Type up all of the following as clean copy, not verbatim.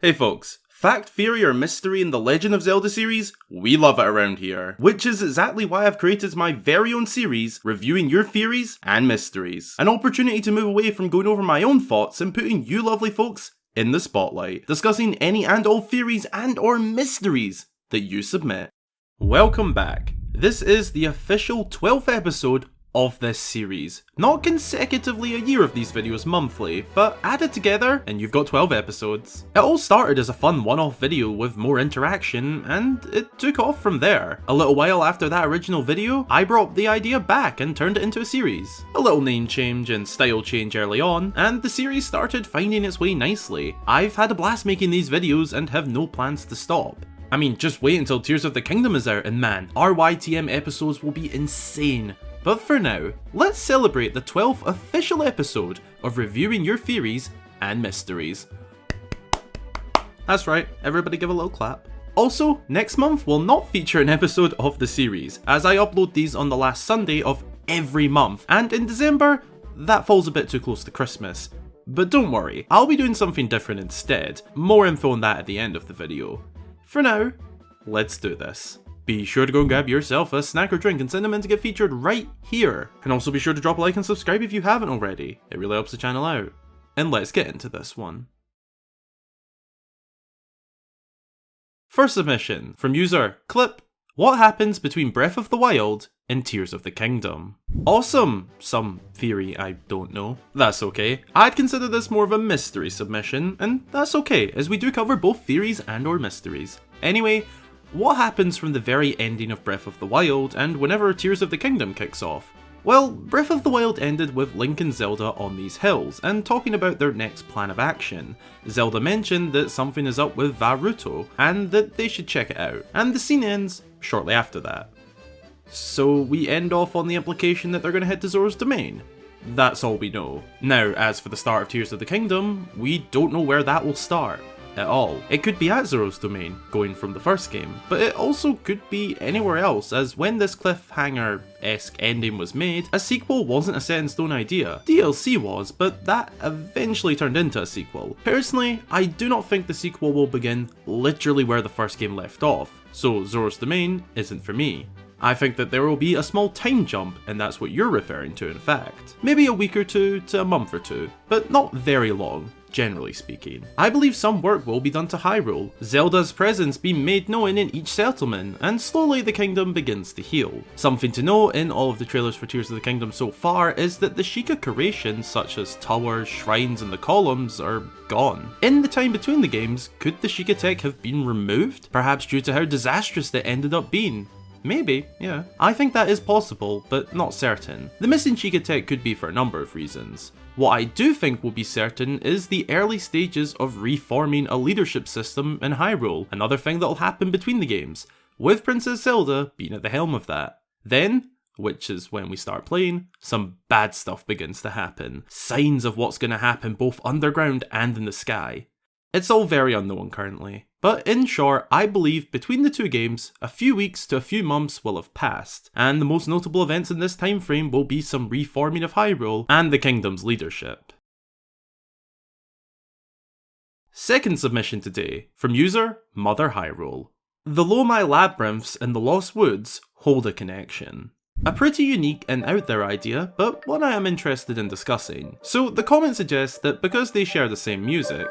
Hey folks, fact, theory or mystery in the Legend of Zelda series? We love it around here. Which is exactly why I've created my very own series, reviewing your theories and mysteries. An opportunity to move away from going over my own thoughts and putting you lovely folks in the spotlight, discussing any and all theories and or mysteries that you submit. Welcome back. This is the official 12th episode of this series. Not consecutively a year of these videos monthly, but added together and you've got 12 episodes. It all started as a fun one-off video with more interaction, and it took off from there. A little while after that original video, I brought the idea back and turned it into a series. A little name change and style change early on, and the series started finding its way nicely. I've had a blast making these videos and have no plans to stop. I mean, just wait until Tears of the Kingdom is out and man, RYTM episodes will be insane. But for now, let's celebrate the 12th official episode of reviewing your theories and mysteries. That's right, everybody give a little clap. Also, next month will not feature an episode of the series, as I upload these on the last Sunday of every month, and in December, that falls a bit too close to Christmas. But don't worry, I'll be doing something different instead. More info on that at the end of the video. For now, let's do this. Be sure to go and grab yourself a snack or drink and send them in to get featured right here. And also be sure to drop a like and subscribe if you haven't already. It really helps the channel out. And let's get into this one. First submission from user Clip. What happens between Breath of the Wild and Tears of the Kingdom? Awesome! Some theory, I don't know. That's okay. I'd consider this more of a mystery submission, and that's okay, as we do cover both theories and or mysteries. Anyway, what happens from the very ending of Breath of the Wild and whenever Tears of the Kingdom kicks off? Well, Breath of the Wild ended with Link and Zelda on these hills and talking about their next plan of action. Zelda mentioned that something is up with Hyrule and that they should check it out, and the scene ends shortly after that. So we end off on the implication that they're going to head to Zora's Domain. That's all we know. Now, as for the start of Tears of the Kingdom, we don't know where that will start at all. It could be at Zora's Domain, going from the first game, but it also could be anywhere else, as when this cliffhanger-esque ending was made, a sequel wasn't a set in stone idea. DLC was, but that eventually turned into a sequel. Personally, I do not think the sequel will begin literally where the first game left off, so Zora's Domain isn't for me. I think that there will be a small time jump, and that's what you're referring to in fact. Maybe a week or two to a month or two, but not very long, generally speaking. I believe some work will be done to Hyrule, Zelda's presence being made known in each settlement, and slowly the kingdom begins to heal. Something to note in all of the trailers for Tears of the Kingdom so far is that the Sheikah creations such as towers, shrines and the columns are gone. In the time between the games, could the Sheikah tech have been removed? Perhaps due to how disastrous it ended up being. Maybe, yeah. I think that is possible, but not certain. The missing Sheikah tech could be for a number of reasons. What I do think will be certain is the early stages of reforming a leadership system in Hyrule, another thing that'll happen between the games, with Princess Zelda being at the helm of that. Then, which is when we start playing, some bad stuff begins to happen. Signs of what's going to happen both underground and in the sky. It's all very unknown currently, but in short, I believe between the two games, a few weeks to a few months will have passed, and the most notable events in this time frame will be some reforming of Hyrule and the kingdom's leadership. Second submission today, from user Mother Hyrule. The Lomai labyrinths in the Lost Woods hold a connection. A pretty unique and out there idea, but one I am interested in discussing. So the comment suggests that because they share the same music,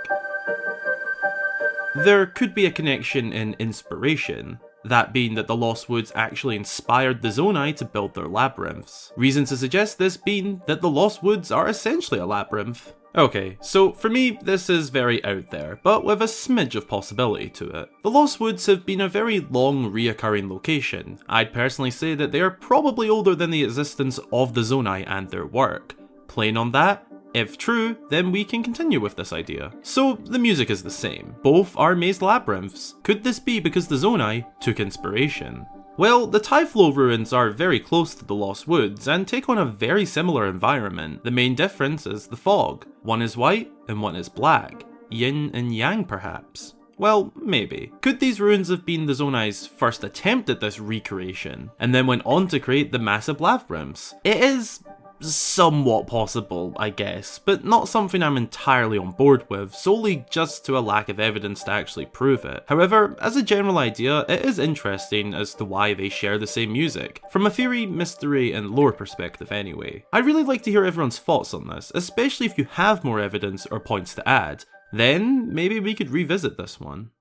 there could be a connection in inspiration, that being that the Lost Woods actually inspired the Zonai to build their labyrinths. Reason to suggest this being that the Lost Woods are essentially a labyrinth. Okay, so for me this is very out there, but with a smidge of possibility to it. The Lost Woods have been a very long reoccurring location. I'd personally say that they are probably older than the existence of the Zonai and their work. Playing on that, if true, then we can continue with this idea. So the music is the same. Both are maze labyrinths. Could this be because the Zonai took inspiration? Well, the Typhlow ruins are very close to the Lost Woods and take on a very similar environment. The main difference is the fog. One is white and one is black. Yin and yang perhaps. Well, maybe. Could these ruins have been the Zonai's first attempt at this recreation, and then went on to create the massive labyrinths? It is somewhat possible, I guess, but not something I'm entirely on board with, solely just to a lack of evidence to actually prove it. However, as a general idea, it is interesting as to why they share the same music, from a theory, mystery, and lore perspective anyway. I'd really like to hear everyone's thoughts on this, especially if you have more evidence or points to add. Then, maybe we could revisit this one.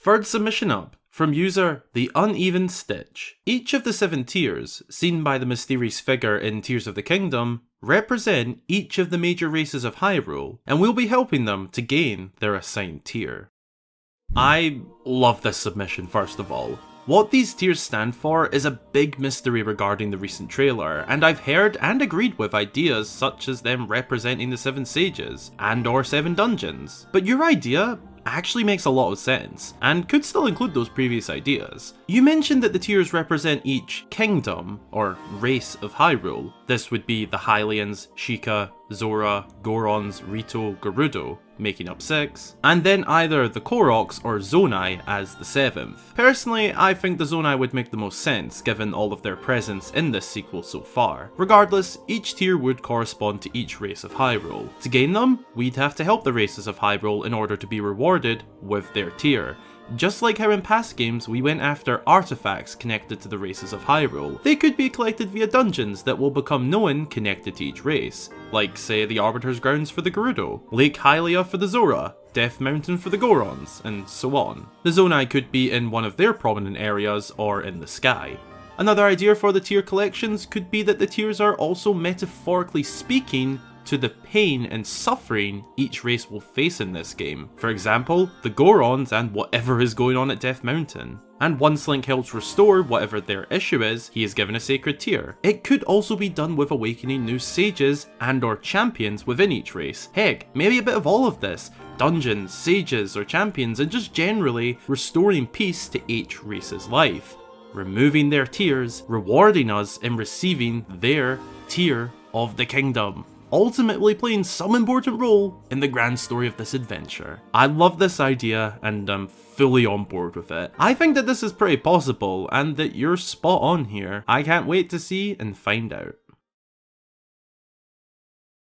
Third submission up, from user The Uneven Stitch. Each of the 7 tiers, seen by the mysterious figure in Tears of the Kingdom, represent each of the major races of Hyrule, and we'll be helping them to gain their assigned tier. I love this submission first of all. What these tiers stand for is a big mystery regarding the recent trailer, and I've heard and agreed with ideas such as them representing the 7 sages, and or 7 dungeons. But your idea actually makes a lot of sense, and could still include those previous ideas. You mentioned that the tiers represent each kingdom, or race of Hyrule. This would be the Hylians, Sheikah, Zora, Gorons, Rito, Gerudo, making up 6, and then either the Koroks or Zonai as the 7th. Personally, I think the Zonai would make the most sense given all of their presence in this sequel so far. Regardless, each tier would correspond to each race of Hyrule. To gain them, we'd have to help the races of Hyrule in order to be rewarded with their tier. Just like how in past games we went after artifacts connected to the races of Hyrule. They could be collected via dungeons that will become known connected to each race, like say the Arbiter's Grounds for the Gerudo, Lake Hylia for the Zora, Death Mountain for the Gorons, and so on. The Zonai could be in one of their prominent areas or in the sky. Another idea for the tier collections could be that the tiers are also metaphorically speaking to the pain and suffering each race will face in this game. For example, the Gorons and whatever is going on at Death Mountain. And once Link helps restore whatever their issue is, he is given a sacred tier. It could also be done with awakening new sages and or champions within each race. Heck, maybe a bit of all of this. Dungeons, sages, or champions, and just generally restoring peace to each race's life. Removing their tiers, rewarding us in receiving their tier of the kingdom, ultimately playing some important role in the grand story of this adventure. I love this idea and I'm fully on board with it. I think that this is pretty possible and that you're spot on here. I can't wait to see and find out.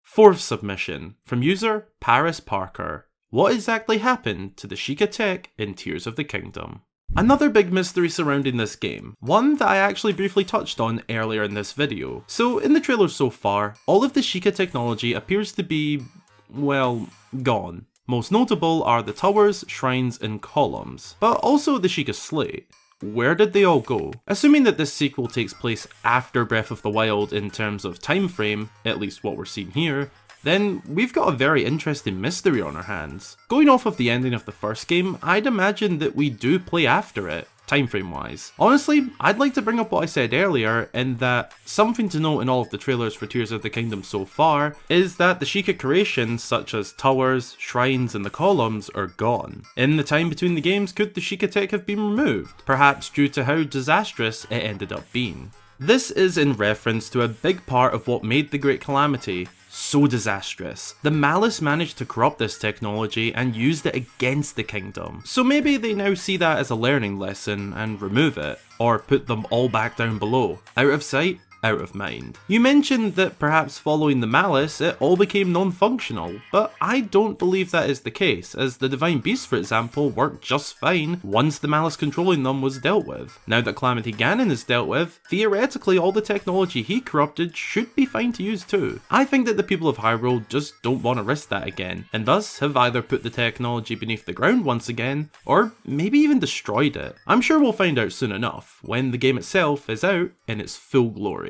Fourth submission, from user Paris Parker. What exactly happened to the Sheikah tech in Tears of the Kingdom? Another big mystery surrounding this game, one that I actually briefly touched on earlier in this video. So in the trailer so far, all of the Sheikah technology appears to be, well, gone. Most notable are the towers, shrines, and columns, but also the Sheikah slate. Where did they all go? Assuming that this sequel takes place after Breath of the Wild in terms of time frame, at least what we're seeing here, then we've got a very interesting mystery on our hands. Going off of the ending of the first game, I'd imagine that we do play after it, time frame wise. Honestly, I'd like to bring up what I said earlier, in that something to note in all of the trailers for Tears of the Kingdom so far is that the Sheikah creations such as towers, shrines, and the columns are gone. In the time between the games, could the Sheikah tech have been removed? Perhaps due to how disastrous it ended up being. This is in reference to a big part of what made the Great Calamity so disastrous. The Malice managed to corrupt this technology and used it against the kingdom. So maybe they now see that as a learning lesson and remove it, or put them all back down below. Out of sight, out of mind. You mentioned that perhaps following the Malice, it all became non-functional, but I don't believe that is the case, as the Divine Beasts, for example, worked just fine once the Malice controlling them was dealt with. Now that Calamity Ganon is dealt with, theoretically all the technology he corrupted should be fine to use too. I think that the people of Hyrule just don't want to risk that again, and thus have either put the technology beneath the ground once again, or maybe even destroyed it. I'm sure we'll find out soon enough, when the game itself is out in its full glory.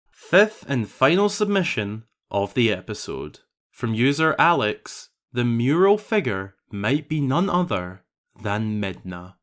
Fifth and final submission of the episode. From user Alex, the mural figure might be none other than Midna.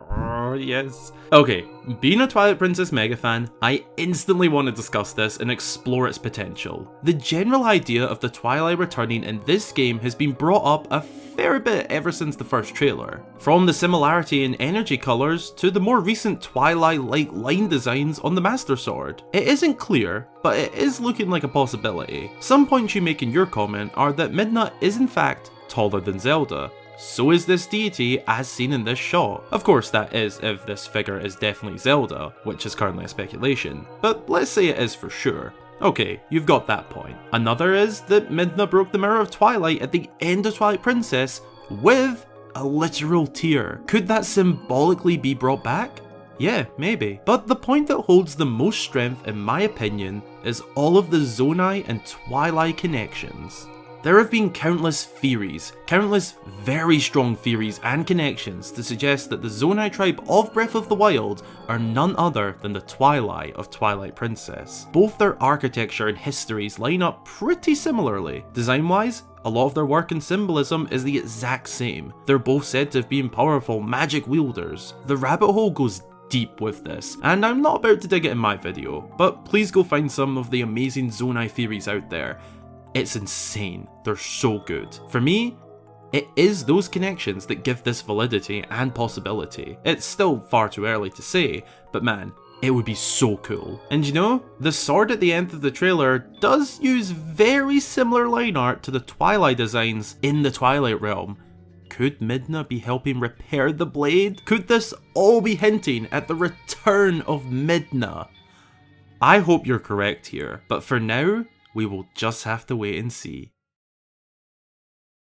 Oh, yes. Okay, being a Twilight Princess mega fan, I instantly want to discuss this and explore its potential. The general idea of the Twilight returning in this game has been brought up a fair bit ever since the first trailer. From the similarity in energy colours to the more recent Twilight-like line designs on the Master Sword. It isn't clear, but it is looking like a possibility. Some points you make in your comment are that Midna is in fact taller than Zelda, so is this deity as seen in this shot. Of course, that is if this figure is definitely Zelda, which is currently a speculation, but let's say it is for sure. Okay, you've got that point. Another is that Midna broke the mirror of Twilight at the end of Twilight Princess with a literal tear. Could that symbolically be brought back? Yeah, maybe. But the point that holds the most strength in my opinion is all of the Zonai and Twilight connections. There have been countless theories, countless very strong theories and connections to suggest that the Zonai tribe of Breath of the Wild are none other than the Twilight of Twilight Princess. Both their architecture and histories line up pretty similarly. Design-wise, a lot of their work and symbolism is the exact same. They're both said to have been powerful magic wielders. The rabbit hole goes deep with this, and I'm not about to dig it in my video, but please go find some of the amazing Zonai theories out there. It's insane, they're so good. For me, it is those connections that give this validity and possibility. It's still far too early to say, but man, it would be so cool. And you know, the sword at the end of the trailer does use very similar line art to the Twilight designs in the Twilight Realm. Could Midna be helping repair the blade? Could this all be hinting at the return of Midna? I hope you're correct here, but for now, we will just have to wait and see.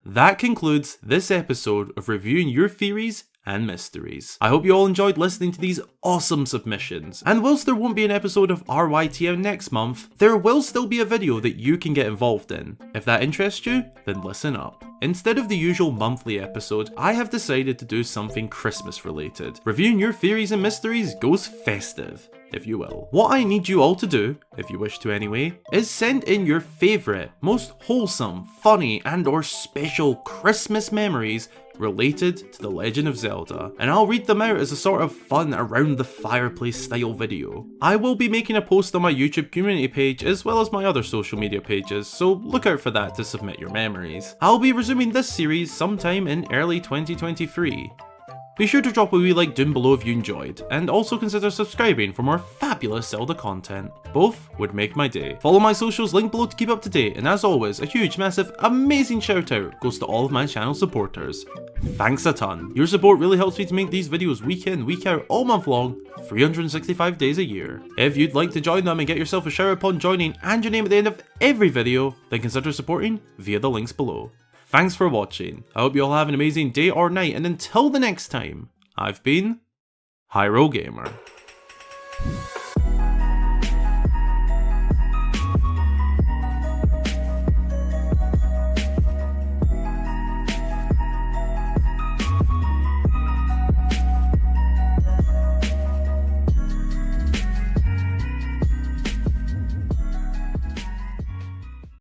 That concludes this episode of reviewing your theories and mysteries. I hope you all enjoyed listening to these awesome submissions, and whilst there won't be an episode of RYTM next month, there will still be a video that you can get involved in. If that interests you, then listen up. Instead of the usual monthly episode, I have decided to do something Christmas related. Reviewing your theories and mysteries goes festive, if you will. What I need you all to do, if you wish to anyway, is send in your favourite, most wholesome, funny and or special Christmas memories related to The Legend of Zelda, and I'll read them out as a sort of fun around the fireplace style video. I will be making a post on my YouTube community page as well as my other social media pages, so look out for that to submit your memories. I'll be resuming this series sometime in early 2023. Be sure to drop a wee like down below if you enjoyed, and also consider subscribing for more fabulous Zelda content. Both would make my day. Follow my socials linked below to keep up to date, and as always, a huge, massive, amazing shout out goes to all of my channel supporters. Thanks a ton. Your support really helps me to make these videos week in, week out, all month long, 365 days a year. If you'd like to join them and get yourself a shout out upon joining and your name at the end of every video, then consider supporting via the links below. Thanks for watching, I hope you all have an amazing day or night, and until the next time, I've been Hyrule Gamer.